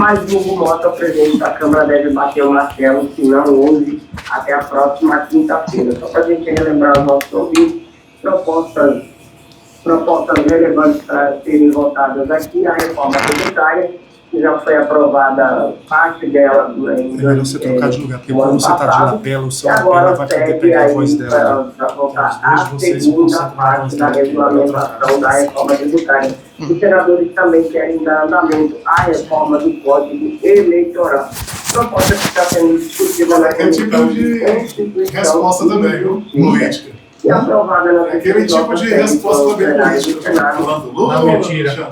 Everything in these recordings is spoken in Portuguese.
mas Hugo Mota, presidente da Câmara, deve bater o martelo, se não hoje, até a próxima quinta-feira. Só para a gente relembrar os nossos ouvintes, propostas relevantes para serem votadas aqui, a reforma tributária, que já foi aprovada parte dela em melhor você trocar de lugar, porque quando você está de lapela, o seu lapela vai poder pegar a voz dela. Para votar a segunda parte da regulamentação da reforma tributária. Os senadores também querem dar andamento à reforma do Código Eleitoral. Proposta que está sendo discutida na Comissão de Constituição. Resposta também, viu? Política. E aprovada na aquele tipo de resposta também política. Não, mentira.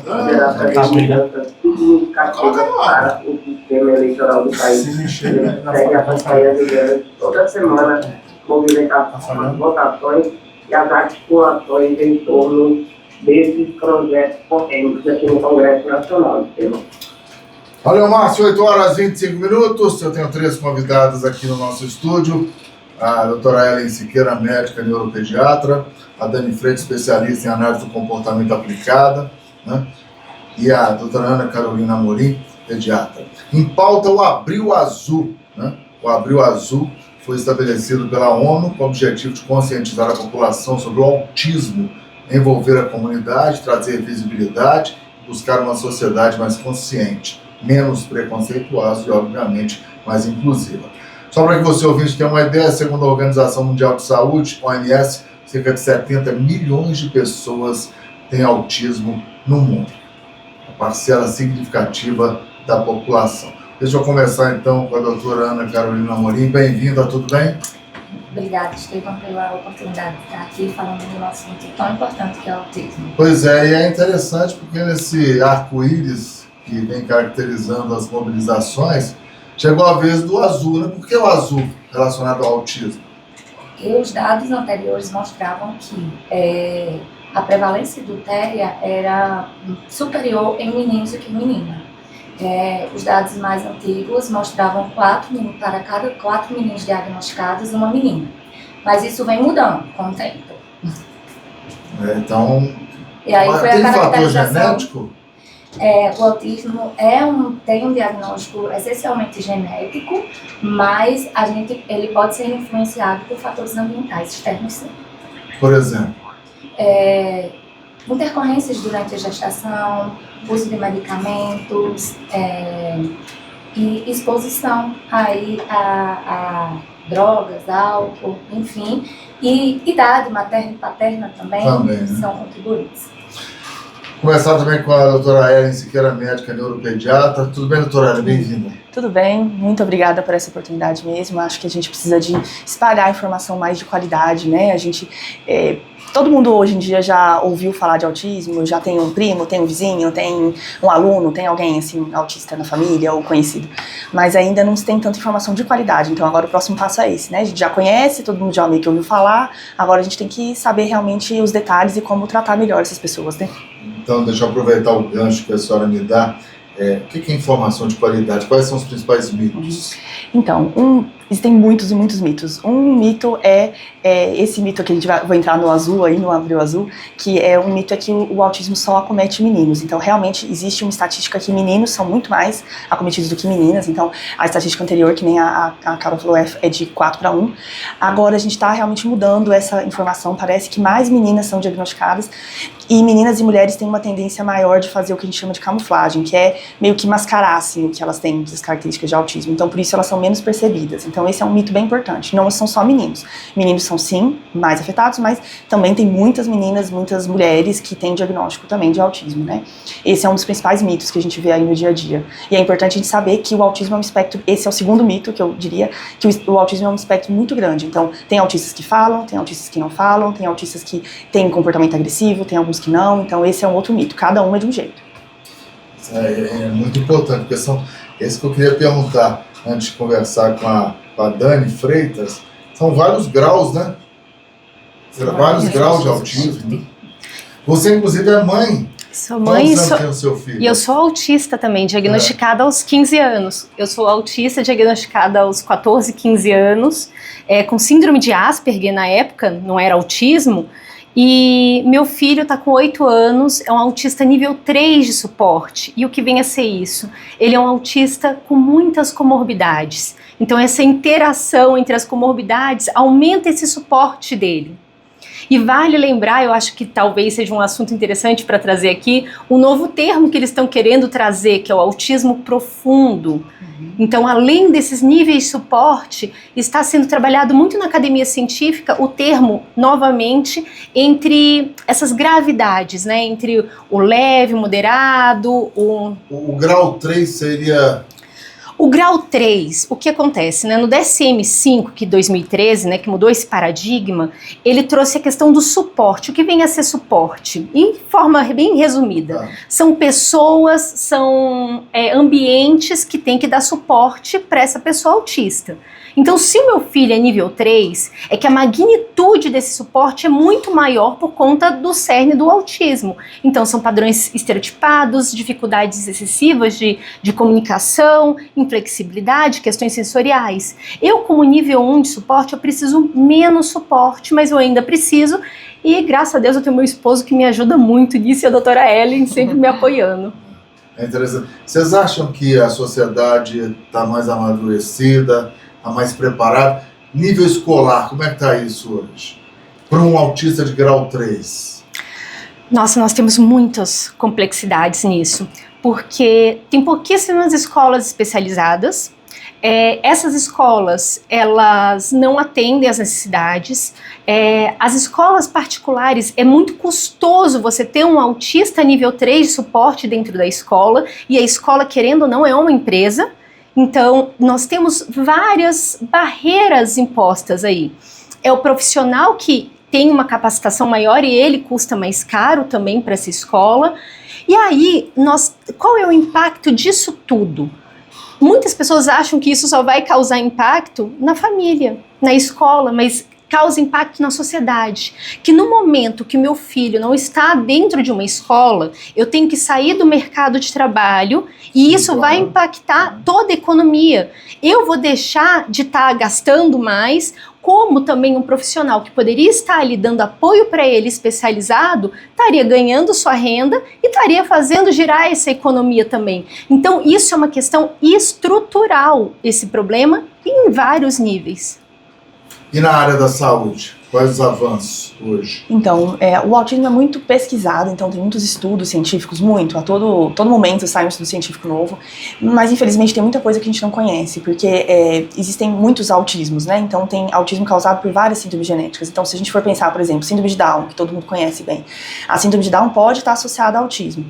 Para o sistema eleitoral do país. Segue acompanhando toda semana movimentações, votações e as articulações em torno desses projetos potentes aqui no Congresso Nacional. Valeu, Márcio, 8 horas e 25 minutos. Eu tenho 3 convidados aqui no nosso estúdio. A doutora Ellen Siqueira, médica neuropediatra, a Dani Freire, especialista em análise do comportamento aplicada, né? E a doutora Ana Carolina Amorim, pediatra. Em pauta, o Abril Azul, né? O Abril Azul foi estabelecido pela ONU com o objetivo de conscientizar a população sobre o autismo, envolver a comunidade, trazer visibilidade, buscar uma sociedade mais consciente, menos preconceituosa e, obviamente, mais inclusiva. Só para que você ouvinte tenha uma ideia, segundo a Organização Mundial de Saúde, OMS, cerca de 70 milhões de pessoas têm autismo no mundo. Uma parcela significativa da população. Deixa eu começar então com a doutora Ana Carolina Amorim. Bem-vinda, tudo bem? Obrigada, Estevam, pela oportunidade de estar aqui falando de um assunto tão importante que é o autismo. Pois é, e é interessante porque nesse arco-íris que vem caracterizando as mobilizações, chegou a vez do azul, né? Por que o azul relacionado ao autismo? E os dados anteriores mostravam que a prevalência do TEA era superior em meninos do que em meninas. Os dados mais antigos mostravam para cada 4 meninos diagnosticados, uma menina. Mas isso vem mudando com o tempo. Então, e aí foi tem a fator caracterização... genético? O autismo tem um diagnóstico essencialmente genético, mas ele pode ser influenciado por fatores ambientais externos, sim. Por exemplo? Intercorrências durante a gestação, uso de medicamentos e exposição aí a drogas, álcool, enfim, e idade materna e paterna também né? São contribuintes. Começar também com a doutora Ellen Siqueira, médica neuropediatra. Tudo bem, doutora Ellen? Bem-vinda. Tudo bem, muito obrigada por essa oportunidade mesmo. Acho que a gente precisa de espalhar informação mais de qualidade, né? Todo mundo hoje em dia já ouviu falar de autismo, já tem um primo, tem um vizinho, tem um aluno, tem alguém assim autista na família ou conhecido, mas ainda não se tem tanta informação de qualidade. Então agora o próximo passo é esse, né? A gente já conhece, todo mundo já meio que ouviu falar, agora a gente tem que saber realmente os detalhes e como tratar melhor essas pessoas, né? Então, deixa eu aproveitar o gancho que a senhora me dá. O que é informação de qualidade? Quais são os principais mitos? Então, existem muitos e muitos mitos. Um mito é esse mito que a gente vai entrar no azul aí, no Abril Azul, que é um mito que o autismo só acomete meninos. Então, realmente, existe uma estatística que meninos são muito mais acometidos do que meninas. Então, a estatística anterior, que nem a Carol falou, é de 4 para 1. Agora, a gente está realmente mudando essa informação. Parece que mais meninas são diagnosticadas e meninas e mulheres têm uma tendência maior de fazer o que a gente chama de camuflagem, que é meio que mascarar, assim, o que elas têm, as características de autismo. Então, por isso, elas são menos percebidas. Então, esse é um mito bem importante. Não são só meninos. Meninos são, sim, mais afetados, mas também tem muitas meninas, muitas mulheres que têm diagnóstico também de autismo, né? Esse é um dos principais mitos que a gente vê aí no dia a dia. E é importante a gente saber que o autismo é um espectro, esse é o segundo mito que eu diria, que o autismo é um espectro muito grande. Então, tem autistas que falam, tem autistas que não falam, tem autistas que têm comportamento agressivo, tem alguns que não. Então, esse é um outro mito. Cada um é de um jeito. É muito importante, porque esse que eu queria perguntar antes de conversar com a Dani Freitas. São vários graus, né? Vários graus de autismo. Você, inclusive, é mãe. Sou mãe tem o seu filho? E eu sou autista também, diagnosticada aos 15 anos. Eu sou autista diagnosticada aos 14, 15 anos, com síndrome de Asperger na época, não era autismo. E meu filho está com 8 anos, é um autista nível 3 de suporte. E o que vem a ser isso? Ele é um autista com muitas comorbidades. Então essa interação entre as comorbidades aumenta esse suporte dele. E vale lembrar, eu acho que talvez seja um assunto interessante para trazer aqui, o novo termo que eles estão querendo trazer, que é o autismo profundo. Então, além desses níveis de suporte, está sendo trabalhado muito na academia científica o termo, novamente, entre essas gravidades, né? Entre o leve, o moderado, O grau 3 seria... O grau 3, o que acontece, né? No DSM-5, que 2013, né, que mudou esse paradigma, ele trouxe a questão do suporte. O que vem a ser suporte? Em forma bem resumida, são pessoas, são ambientes que têm que dar suporte para essa pessoa autista. Então, se o meu filho é nível 3, é que a magnitude desse suporte é muito maior por conta do cerne do autismo. Então, são padrões estereotipados, dificuldades excessivas de comunicação, inflexibilidade, questões sensoriais. Eu, como nível 1 de suporte, eu preciso menos suporte, mas eu ainda preciso. E, graças a Deus, eu tenho meu esposo que me ajuda muito nisso, e a doutora Ellen sempre me apoiando. É interessante. Vocês acham que a sociedade está mais amadurecida, está mais preparada? Nível escolar, como é que está isso hoje? Para um autista de grau 3? Nossa, nós temos muitas complexidades nisso, porque tem pouquíssimas escolas especializadas. Essas escolas, elas não atendem às necessidades. As escolas particulares, é muito custoso você ter um autista nível 3 de suporte dentro da escola, e a escola, querendo ou não, é uma empresa. Então, nós temos várias barreiras impostas aí. É o profissional que tem uma capacitação maior e ele custa mais caro também para essa escola. E aí, qual é o impacto disso tudo? Muitas pessoas acham que isso só vai causar impacto na família, na escola, mas causa impacto na sociedade. Que no momento que o meu filho não está dentro de uma escola, eu tenho que sair do mercado de trabalho e isso vai impactar toda a economia. Eu vou deixar de estar gastando mais, como também um profissional que poderia estar ali dando apoio para ele especializado, estaria ganhando sua renda e estaria fazendo girar essa economia também. Então isso é uma questão estrutural, esse problema, em vários níveis. E na área da saúde, quais os avanços hoje? Então, o autismo é muito pesquisado, então tem muitos estudos científicos, a todo momento sai um estudo científico novo, mas infelizmente tem muita coisa que a gente não conhece, porque existem muitos autismos, né? Então tem autismo causado por várias síndromes genéticas. Então se a gente for pensar, por exemplo, síndrome de Down, que todo mundo conhece bem, a síndrome de Down pode estar associada ao autismo.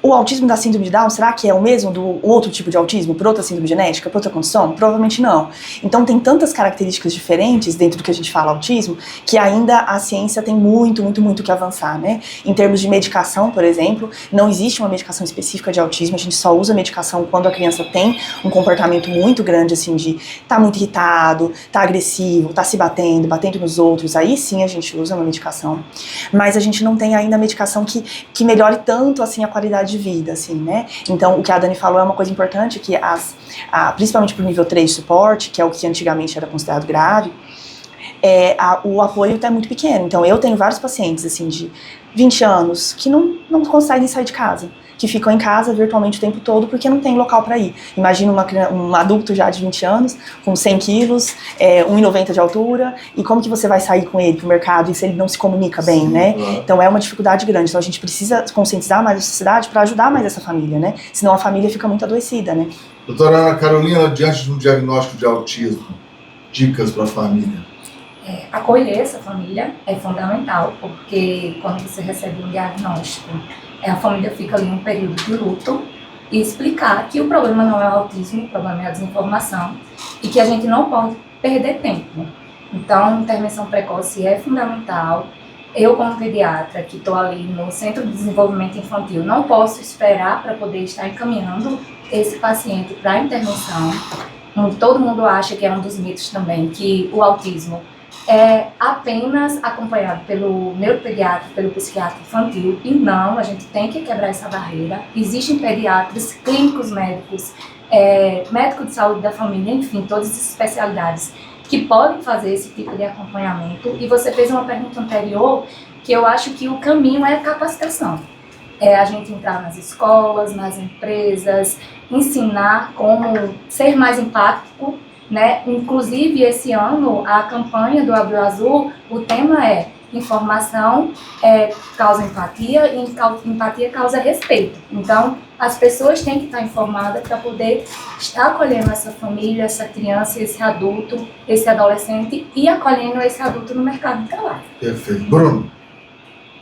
O autismo da síndrome de Down, será que é o mesmo do outro tipo de autismo, por outra síndrome genética, por outra condição? Provavelmente não. Então tem tantas características diferentes dentro do que a gente fala autismo, que ainda a ciência tem muito que avançar, né? Em termos de medicação, por exemplo, não existe uma medicação específica de autismo, a gente só usa medicação quando a criança tem um comportamento muito grande, assim, de tá muito irritado, tá agressivo, tá se batendo nos outros, aí sim a gente usa uma medicação. Mas a gente não tem ainda medicação que melhore tanto, assim, a qualidade de vida, assim, né? Então, o que a Dani falou é uma coisa importante, que principalmente pro nível 3 de suporte, que é o que antigamente era considerado grave, o apoio tá muito pequeno. Então, eu tenho vários pacientes, assim, de 20 anos, que não conseguem sair de casa, que ficam em casa virtualmente o tempo todo porque não tem local para ir. Imagina um adulto já de 20 anos, com 100 quilos, 1,90 de altura, e como que você vai sair com ele pro mercado e se ele não se comunica bem, né? Então é uma dificuldade grande. Então a gente precisa conscientizar mais a sociedade para ajudar mais essa família, né? Senão a família fica muito adoecida, né? Doutora Ana Carolina, diante de um diagnóstico de autismo, dicas para a família? Acolher essa família é fundamental, porque quando você recebe um diagnóstico, a família fica ali um período de luto e explicar que o problema não é o autismo, o problema é a desinformação e que a gente não pode perder tempo. Então, intervenção precoce é fundamental. Eu, como pediatra, que estou ali no Centro de Desenvolvimento Infantil, não posso esperar para poder estar encaminhando esse paciente para a intervenção. Todo mundo acha que é um dos mitos também, que o autismo é apenas acompanhado pelo neuropediatra, pelo psiquiatra infantil, e não, a gente tem que quebrar essa barreira. Existem pediatras, clínicos médicos, médico de saúde da família, enfim, todas as especialidades que podem fazer esse tipo de acompanhamento. E você fez uma pergunta anterior que eu acho que o caminho é a capacitação. É a gente entrar nas escolas, nas empresas, ensinar como ser mais empático, né? Inclusive, esse ano, a campanha do Abril Azul, o tema é informação causa empatia e empatia causa respeito. Então, as pessoas têm que estar informadas para poder estar acolhendo essa família, essa criança, esse adulto, esse adolescente e acolhendo esse adulto no mercado de trabalho. Perfeito. Bruno?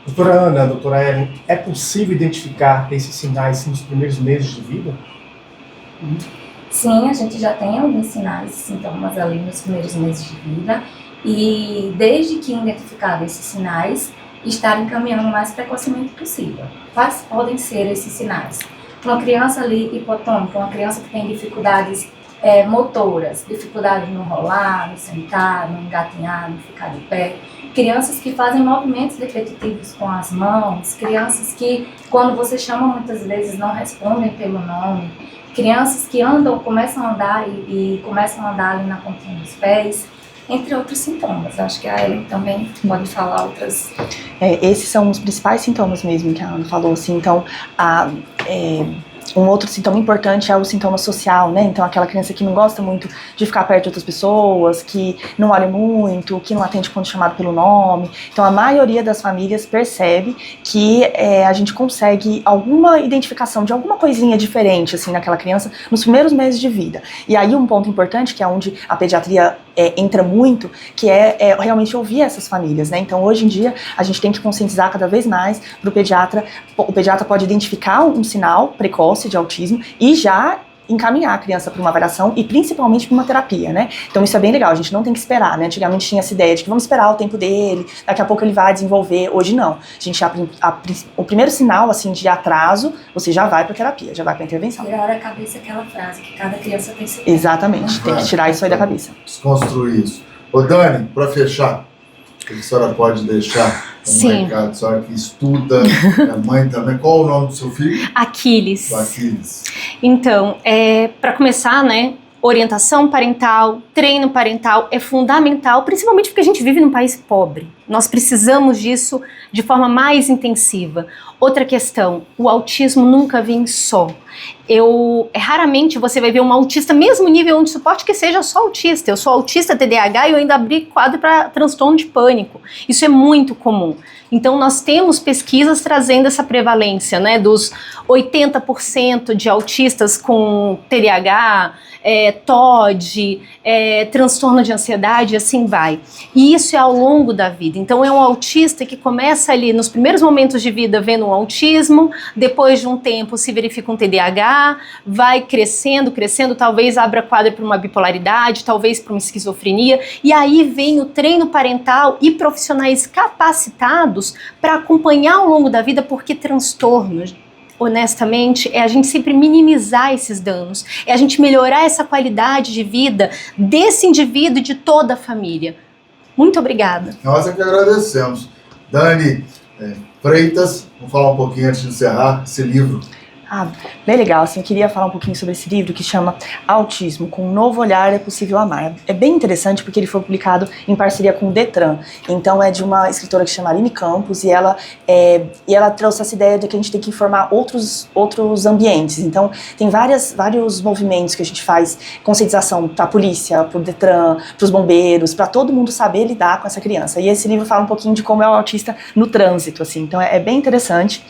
Doutora Ana, doutora Ellen, é possível identificar esses sinais nos primeiros meses de vida? Sim, a gente já tem alguns sinais e sintomas ali nos primeiros meses de vida. E desde que identificados esses sinais, estar encaminhando o mais precocemente possível. Quais podem ser esses sinais? Uma criança ali hipotônica, uma criança que tem dificuldades motoras, dificuldade no rolar, no sentar, no engatinhar, no ficar de pé. Crianças que fazem movimentos repetitivos com as mãos, crianças que, quando você chama muitas vezes, não respondem pelo nome. Crianças que andam, começam a andar e começam a andar ali na pontinha dos pés. Entre outros sintomas. Acho que a Ellen também pode falar outras. Esses são os principais sintomas mesmo que a Ana falou, assim. Então, um outro sintoma importante é o sintoma social, né? Então, aquela criança que não gosta muito de ficar perto de outras pessoas, que não olha muito, que não atende quando chamado pelo nome. Então, a maioria das famílias percebe que a gente consegue alguma identificação de alguma coisinha diferente, assim, naquela criança nos primeiros meses de vida. E aí, um ponto importante, que é onde a pediatria entra muito, que é realmente ouvir essas famílias, né? Então, hoje em dia, a gente tem que conscientizar cada vez mais para o pediatra. O pediatra pode identificar um sinal precoce de autismo e já encaminhar a criança para uma avaliação e principalmente para uma terapia, né? Então isso é bem legal, a gente não tem que esperar, né? Antigamente tinha essa ideia de que vamos esperar o tempo dele, daqui a pouco ele vai desenvolver. Hoje não. A gente o primeiro sinal assim de atraso, você já vai para terapia, já vai para intervenção. Tirar da cabeça aquela frase que cada criança tem seu. Exatamente, tem que tirar isso aí da cabeça. Desconstruir isso. Ô Dani, para fechar, o que a senhora pode deixar um recado? A senhora que estuda, é mãe também. Qual o nome do seu filho? Aquiles. O Aquiles. Então, para começar, né, orientação parental, treino parental é fundamental, principalmente porque a gente vive num país pobre. Nós precisamos disso de forma mais intensiva. Outra questão, o autismo nunca vem só. Raramente você vai ver um autista, mesmo nível de suporte que seja só autista. Eu sou autista TDAH e eu ainda abri quadro para transtorno de pânico. Isso é muito comum. Então nós temos pesquisas trazendo essa prevalência, né, dos 80% de autistas com TDAH, TOD, transtorno de ansiedade, assim vai. E isso é ao longo da vida. Então é um autista que começa ali nos primeiros momentos de vida vendo um autismo, depois de um tempo se verifica um TDAH, vai crescendo, talvez abra quadro para uma bipolaridade, talvez para uma esquizofrenia, e aí vem o treino parental e profissionais capacitados para acompanhar ao longo da vida, porque transtornos, honestamente, é a gente sempre minimizar esses danos, é a gente melhorar essa qualidade de vida desse indivíduo e de toda a família. Muito obrigada. Nós é que agradecemos. Dani Freitas, vamos falar um pouquinho antes de encerrar esse livro. Bem legal, assim, eu queria falar um pouquinho sobre esse livro que chama Autismo, com um novo olhar é possível amar. É bem interessante porque ele foi publicado em parceria com o Detran, então é de uma escritora que chama Aline Campos e ela trouxe essa ideia de que a gente tem que informar outros ambientes, então tem vários movimentos que a gente faz, conscientização para a polícia, para o Detran, para os bombeiros, para todo mundo saber lidar com essa criança, e esse livro fala um pouquinho de como é o autista no trânsito, assim, então é bem interessante,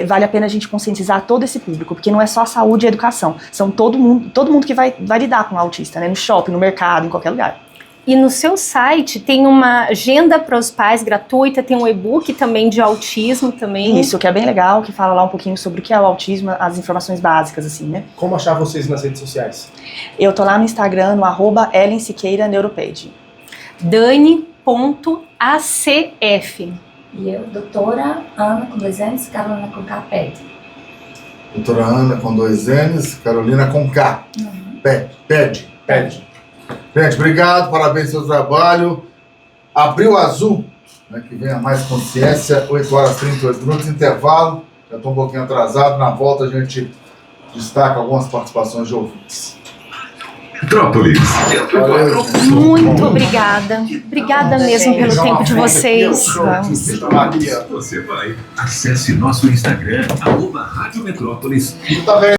vale a pena a gente conscientizar todo esse público, porque não é só a saúde e a educação, são todo mundo que vai lidar com o autista, né? No shopping, no mercado, em qualquer lugar. E no seu site tem uma agenda para os pais gratuita, tem um e-book também de autismo também. Isso, que é bem legal, que fala lá um pouquinho sobre o que é o autismo, as informações básicas, assim, né? Como achar vocês nas redes sociais? Eu tô lá no Instagram, no @EllenSiqueiraNeuroped. Dani.acf. E eu, doutora Ana, com 2 N's, Carolina com K, PED. Doutora Ana com 2 N's, Carolina com K. PED. Gente, obrigado, parabéns pelo seu trabalho. Abril Azul, né, que venha mais consciência, 8h38, intervalo. Já estou um pouquinho atrasado, na volta a gente destaca algumas participações de ouvintes. Metrópolis. Muito obrigada. Obrigada mesmo pelo tempo de vocês. Vamos. Você vai. Acesse nosso Instagram, @Rádio Metrópolis. Tá bem.